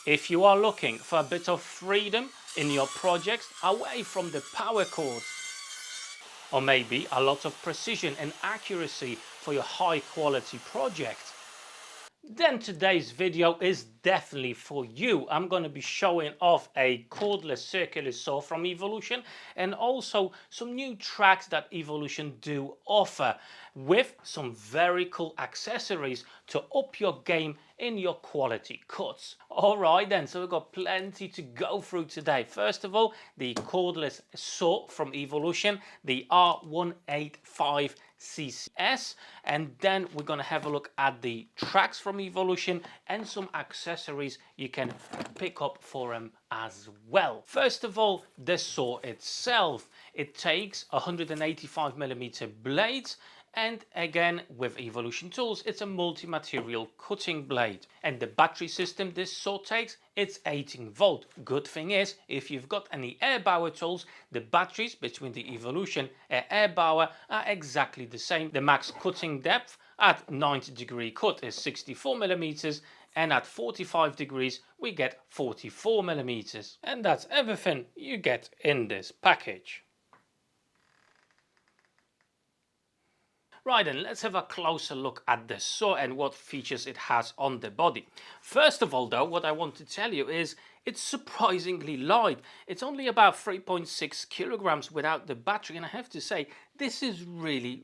If you are looking for a bit of freedom in your projects away from the power cords, or maybe a lot of precision and accuracy for your high quality project, then today's video is definitely for you. I'm going to be showing off a cordless circular saw from Evolution and also some new tracks that Evolution do offer with some very cool accessories to up your game in your quality cuts. Alright then, so we've got plenty to go through today. First of all, the cordless saw from Evolution, the R185CCS, and then we're going to have a look at the tracks from Evolution and some accessories you can pick up for them as well. First of all, the saw itself. It takes 185mm blades, and again with Evolution tools it's a multi-material cutting blade. And the battery system this saw takes, it's 18 volt. Good thing is, if you've got any Erbauer tools, the batteries between the Evolution and Erbauer are exactly the same. The max cutting depth at 90° cut is 64mm, and at 45 degrees we get 44mm. And that's everything you get in this package. Right then, let's have a closer look at the saw and what features it has on the body. First of all though, what I want to tell you is it's surprisingly light. It's only about 3.6 kilograms without the battery, and I have to say this is really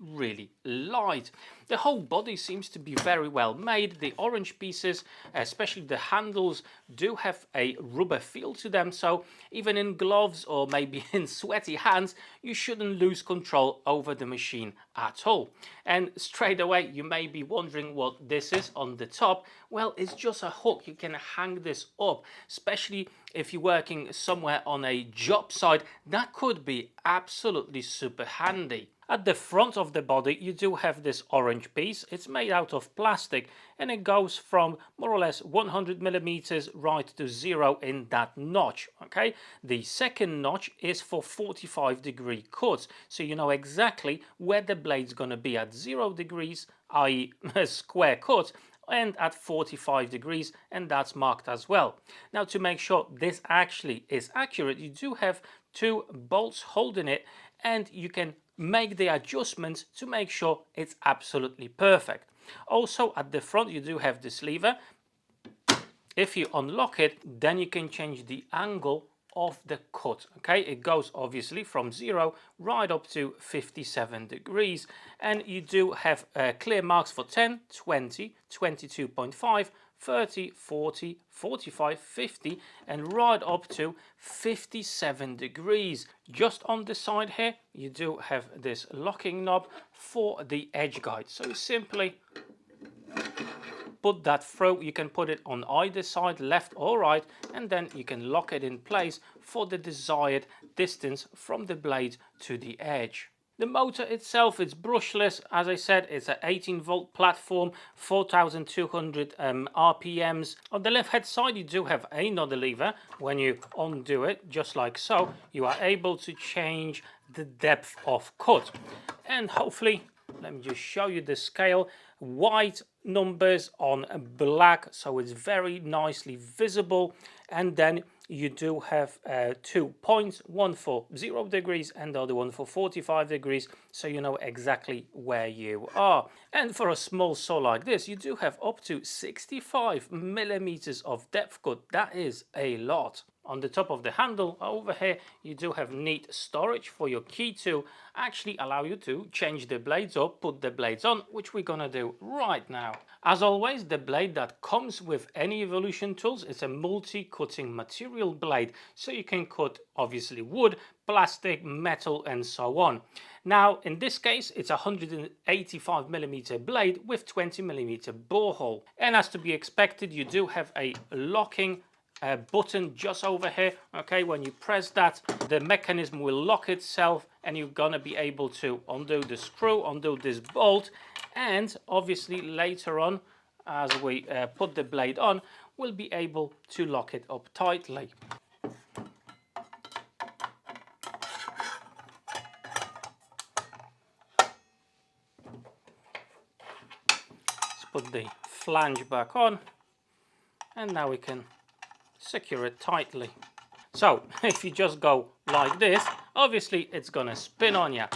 light. The whole body seems to be very well made. The orange pieces, especially the handles, do have a rubber feel to them, so even in gloves or maybe in sweaty hands you shouldn't lose control over the machine at all. And straight away you may be wondering what this is on the top. Well, it's just a hook. You can hang this up, especially if you're working somewhere on a job site. That could be absolutely super handy. At the front of the body you do have this orange piece. It's made out of plastic and it goes from more or less 100mm right to 0 in that notch. Okay, the second notch is for 45° cuts, so you know exactly where the blade's going to be at 0 degrees, i.e. a square cut, and at 45 degrees, and that's marked as well. Now, to make sure this actually is accurate, you do have two bolts holding it, and you can make the adjustments to make sure it's absolutely perfect. Also at the front you do have this lever. If you unlock it, then you can change the angle of the cut. Okay, it goes obviously from 0 right up to 57 degrees, and you do have clear marks for 10, 20, 22.5, 30, 40, 45, 50, and right up to 57 degrees. Just on the side here you do have this locking knob for the edge guide, so simply put that through. You can put it on either side, left or right, and then you can lock it in place for the desired distance from the blade to the edge. The motor itself is brushless. As I said, it's an 18 volt platform, 4200 RPMs. On the left hand side you do have another lever. When you undo it, just like so, you are able to change the depth of cut. And hopefully, let me just show you the scale. White numbers on black, so it's very nicely visible. And then you do have 2 points, one for 0 degrees and the other one for 45 degrees, so you know exactly where you are. And for a small saw like this, you do have up to 65mm of depth cut. That is a lot. On the top of the handle over here you do have neat storage for your key to actually allow you to change the blades or put the blades on, which we're gonna do right now. As always, the blade that comes with any Evolution tools is a multi-cutting material blade, so you can cut obviously wood, plastic, metal and so on. Now in this case it's a 185mm blade with 20mm bore hole, and as to be expected you do have a locking button just over here. Okay, when you press that, the mechanism will lock itself and you're gonna be able to undo the screw, undo this bolt, and obviously later on as we put the blade on we'll be able to lock it up tightly. Let's put the flange back on, and now we can secure it tightly. So if you just go like this, obviously it's gonna spin on you.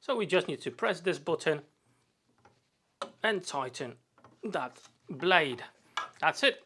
So we just need to press this button and tighten that blade. That's it,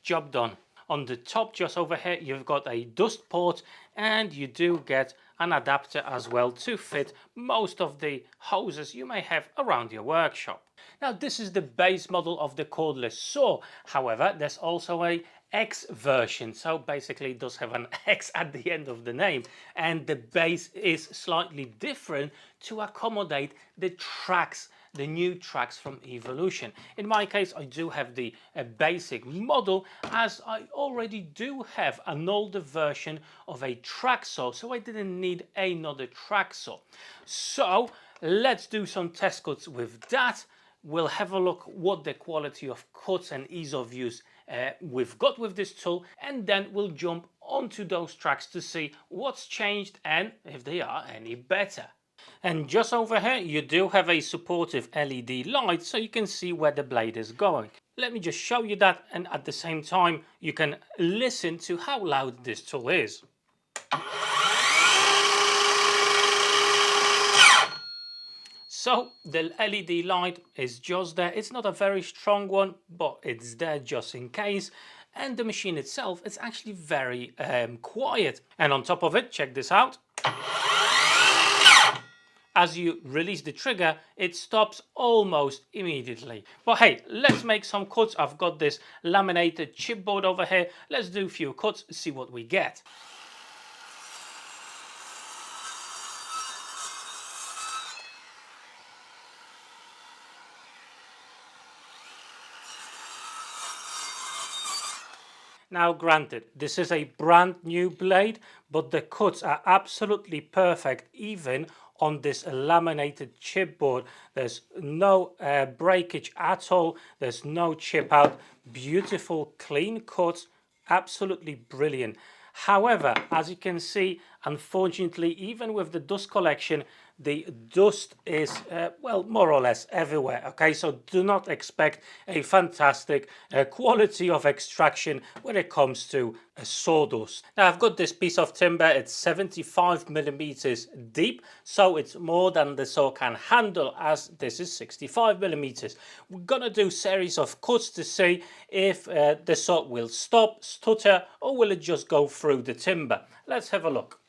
job done. On the top just over here you've got a dust port, and you do get an adapter as well to fit most of the hoses you may have around your workshop. Now this is the base model of the cordless saw. However, there's also a X version, so basically it does have an X at the end of the name, and the base is slightly different to accommodate the tracks, the new tracks from Evolution. In my case, I do have the basic model, as I already do have an older version of a track saw, so I didn't need another track saw. So let's do some test cuts with that. We'll have a look what the quality of cuts and ease of use we've got with this tool, and then we'll jump onto those tracks to see what's changed and if they are any better. And just over here you do have a supportive LED light so you can see where the blade is going. Let me just show you that, and at the same time you can listen to how loud this tool is. So the LED light is just there. It's not a very strong one, but it's there just in case. And the machine itself is actually very quiet. And on top of it, check this out. As you release the trigger, it stops almost immediately. But hey, let's make some cuts. I've got this laminated chipboard over here. Let's do a few cuts, see what we get. Now granted, this is a brand new blade, but the cuts are absolutely perfect even on this laminated chipboard. There's no breakage at all, there's no chip out, beautiful clean cuts, absolutely brilliant. However, as you can see, unfortunately, even with the dust collection, the dust is, well, more or less everywhere. Okay, so do not expect a fantastic quality of extraction when it comes to sawdust. Now, I've got this piece of timber, it's 75 millimeters deep, so it's more than the saw can handle, as this is 65 millimeters. We're gonna do series of cuts to see if the saw will stop, stutter, or will it just go through the timber. Let's have a look.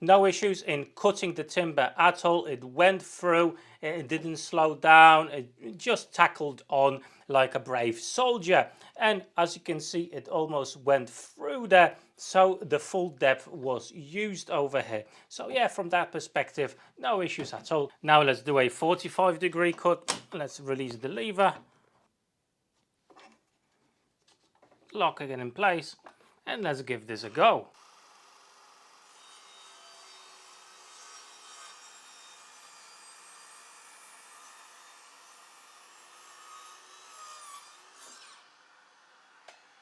No issues in cutting the timber at all. It went through, it didn't slow down, it just tackled on like a brave soldier. And as you can see, it almost went through there, so the full depth was used over here. So yeah, from that perspective, no issues at all. Now let's do a 45-degree cut. Let's release the lever, lock it in place, and let's give this a go.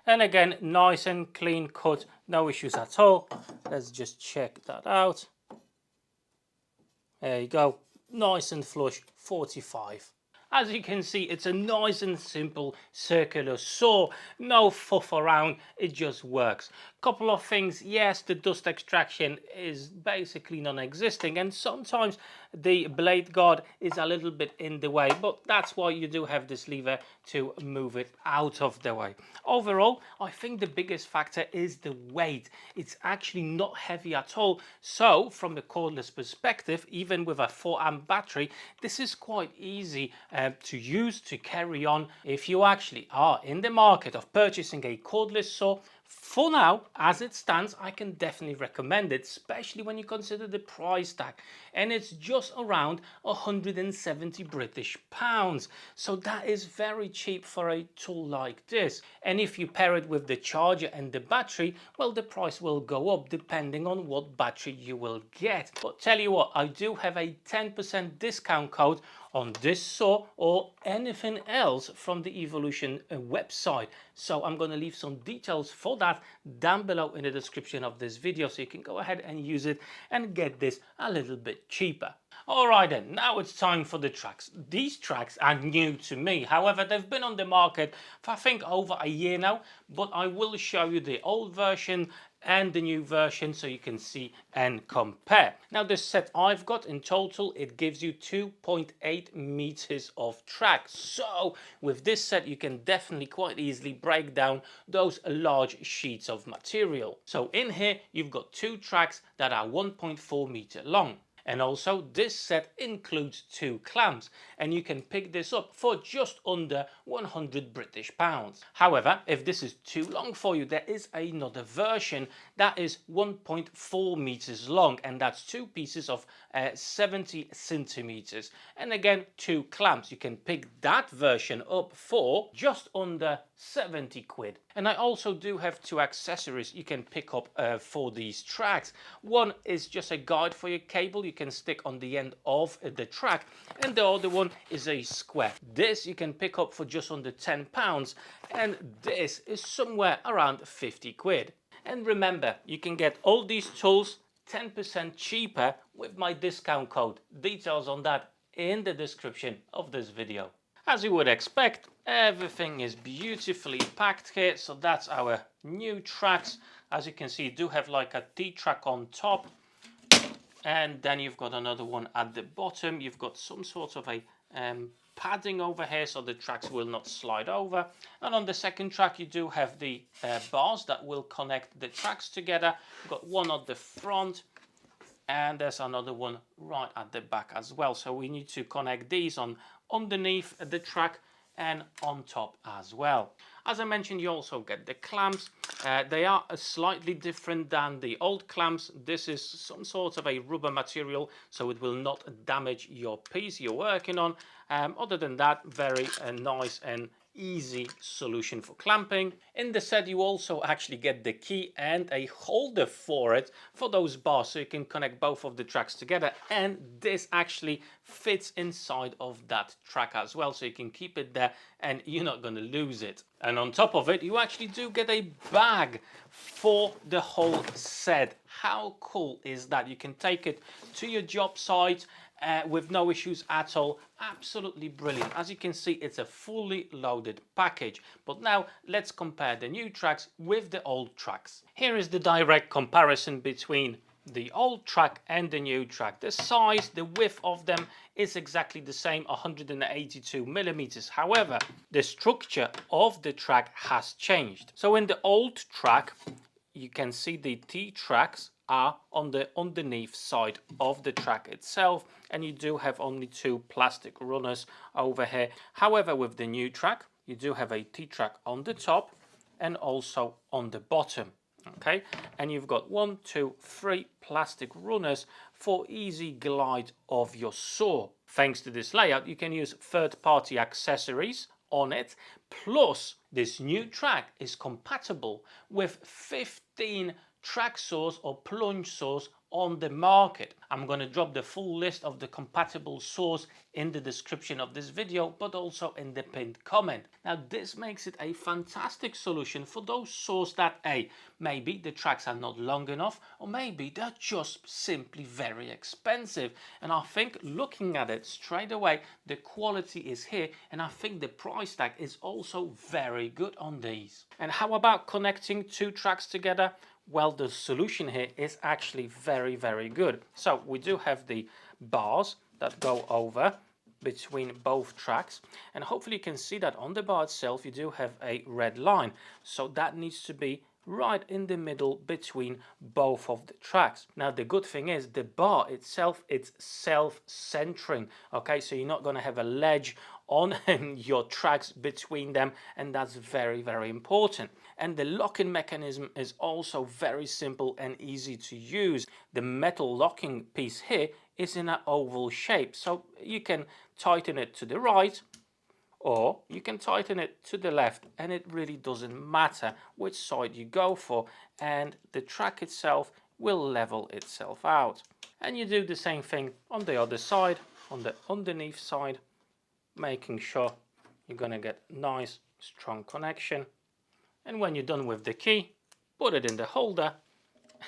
And again, nice and clean cut, no issues at all. Let's just check that out. There you go, nice and flush, 45. As you can see, it's a nice and simple circular saw, no fluff around, it just works. Couple of things, yes, the dust extraction is basically non-existing, and sometimes the blade guard is a little bit in the way, but that's why you do have this lever to move it out of the way. Overall, I think the biggest factor is the weight. It's actually not heavy at all, so from the cordless perspective, even with a 4-amp battery, this is quite easy to use, to carry on. If you actually are in the market of purchasing a cordless saw For now, as it stands, I can definitely recommend it, especially when you consider the price tag. And it's just around 170 British pounds. So that is very cheap for a tool like this. And if you pair it with the charger and the battery, well, the price will go up depending on what battery you will get. But tell you what, I do have a 10% discount code on this saw or anything else from the Evolution website. So I'm going to leave some details for that down below in the description of this video, so you can go ahead and use it and get this a little bit cheaper. Alright then, now it's time for the tracks. These tracks are new to me, however they've been on the market for I think over a year now, but I will show you the old version and the new version so you can see and compare. Now this set I've got in total, it gives you 2.8 meters of track. So with this set you can definitely quite easily break down those large sheets of material. So in here you've got two tracks that are 1.4 meter long. And also this set includes two clamps, and you can pick this up for just under 100 British pounds. However, if this is too long for you, there is another version that is 1.4 meters long, and that's two pieces of 70 centimeters. And again, two clamps. You can pick that version up for just under 70 quid. And I also do have two accessories you can pick up for these tracks. One is just a guide for your cable you can stick on the end of the track, and the other one is a square. This you can pick up for just under £10, and this is somewhere around 50 quid. And remember, you can get all these tools 10% cheaper with my discount code. Details on that in the description of this video. As you would expect, everything is beautifully packed here. So that's our new tracks. As you can see, you do have like a T-track on top, and then you've got another one at the bottom. You've got some sort of a padding over here so the tracks will not slide over. And on the second track you do have the bars that will connect the tracks together. You've got one at the front, and there's another one right at the back as well. So we need to connect these on underneath the track and on top as well. As I mentioned, you also get the clamps. They are slightly different than the old clamps. This is some sort of a rubber material, so it will not damage your piece you're working on. Other than that, very nice and easy solution for clamping. In the set you also actually get the key and a holder for it, for those bars, so you can connect both of the tracks together, and this actually fits inside of that track as well, so you can keep it there and you're not going to lose it. And on top of it you actually do get a bag for the whole set. How cool is that? You can take it to your job site with no issues at all. Absolutely brilliant. As you can see, it's a fully loaded package. But now let's compare the new tracks with the old tracks. Here is the direct comparison between the old track and the new track. The size, the width of them is exactly the same, 182 millimeters. However, the structure of the track has changed. So in the old track, you can see the T-tracks are on the underneath side of the track itself, and you do have only two plastic runners over here. However, with the new track you do have a T-track on the top and also on the bottom. Okay, and you've got 1, 2, 3 plastic runners for easy glide of your saw. Thanks to this layout you can use third-party accessories on it, plus this new track is compatible with 15 track saws or plunge saws on the market. I'm going to drop the full list of the compatible saws in the description of this video, but also in the pinned comment. Now this makes it a fantastic solution for those saws that maybe the tracks are not long enough, or maybe they're just simply very expensive. And I think looking at it straight away, the quality is here, and I think the price tag is also very good on these. And how about connecting two tracks together? Well, the solution here is actually very, very good. So we do have the bars that go over between both tracks, and hopefully you can see that on the bar itself you do have a red line, so that needs to be right in the middle between both of the tracks. Now the good thing is the bar itself, it's self-centering, okay, so you're not going to have a ledge on your tracks between them, and that's very, very important. And the locking mechanism is also very simple and easy to use. The metal locking piece here is in an oval shape, so you can tighten it to the right or you can tighten it to the left, and it really doesn't matter which side you go for, and the track itself will level itself out. And you do the same thing on the other side, on the underneath side, making sure you're going to get nice strong connection. And when you're done with the key, put it in the holder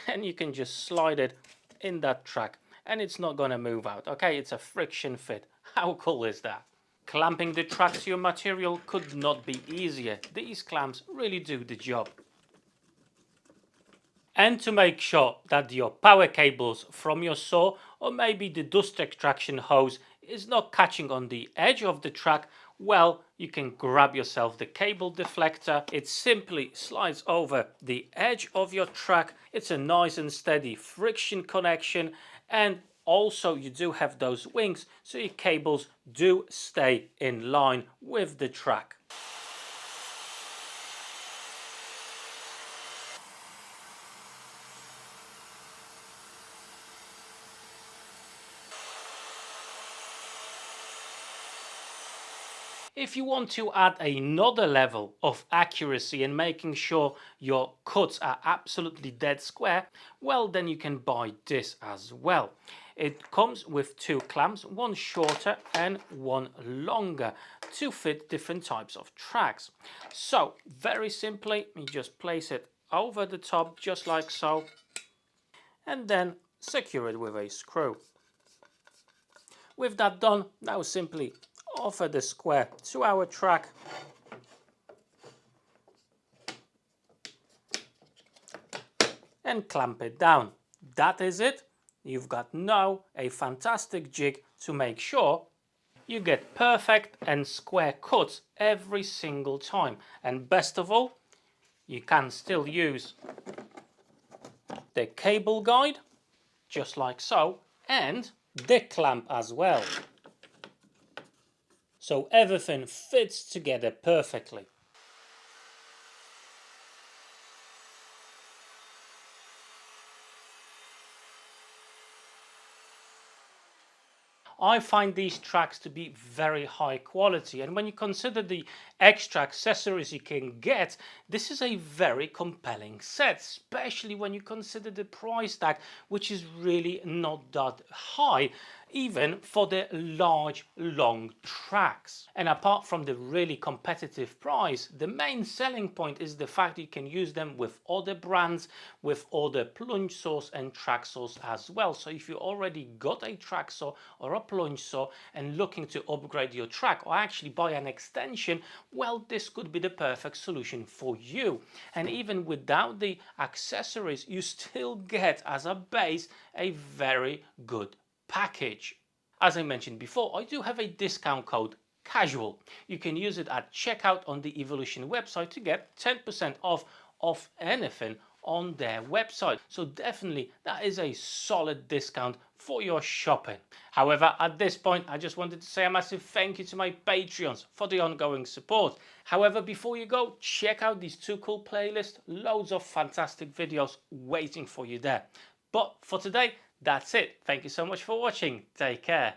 and you can just slide it in that track and it's not going to move out. Okay, it's a friction fit. How cool is that? Clamping the track to your material could not be easier. These clamps really do the job. And to make sure that your power cables from your saw or maybe the dust extraction hose is not catching on the edge of the track, well, you can grab yourself the cable deflector. It simply slides over the edge of your track. It's a nice and steady friction connection, and also you do have those wings so your cables do stay in line with the track. If you want to add another level of accuracy and making sure your cuts are absolutely dead square, well, then you can buy this as well. It comes with two clamps, one shorter and one longer, to fit different types of tracks. So very simply, you just place it over the top just like so, and then secure it with a screw. With that done, now simply offer the square to our track and clamp it down. That is it. You've got now a fantastic jig to make sure you get perfect and square cuts every single time. And best of all, you can still use the cable guide just like so, and the clamp as well. So everything fits together perfectly. I find these tracks to be very high quality, and when you consider the extra accessories you can get, this is a very compelling set, especially when you consider the price tag, which is really not that high, even for the large, long tracks. And apart from the really competitive price, the main selling point is the fact you can use them with other brands, with other plunge saws and track saws as well. So if you already got a track saw or a plunge saw and looking to upgrade your track or actually buy an extension, well, this could be the perfect solution for you. And even without the accessories, you still get as a base a very good package. As I mentioned before, I do have a discount code CASUAL. You can use it at checkout on the Evolution website to get 10% off anything on their website. So definitely that is a solid discount for your shopping. However, at this point, I just wanted to say a massive thank you to my Patreons for the ongoing support. However, before you go, check out these two cool playlists, loads of fantastic videos waiting for you there. But for today, that's it. Thank you so much for watching. Take care.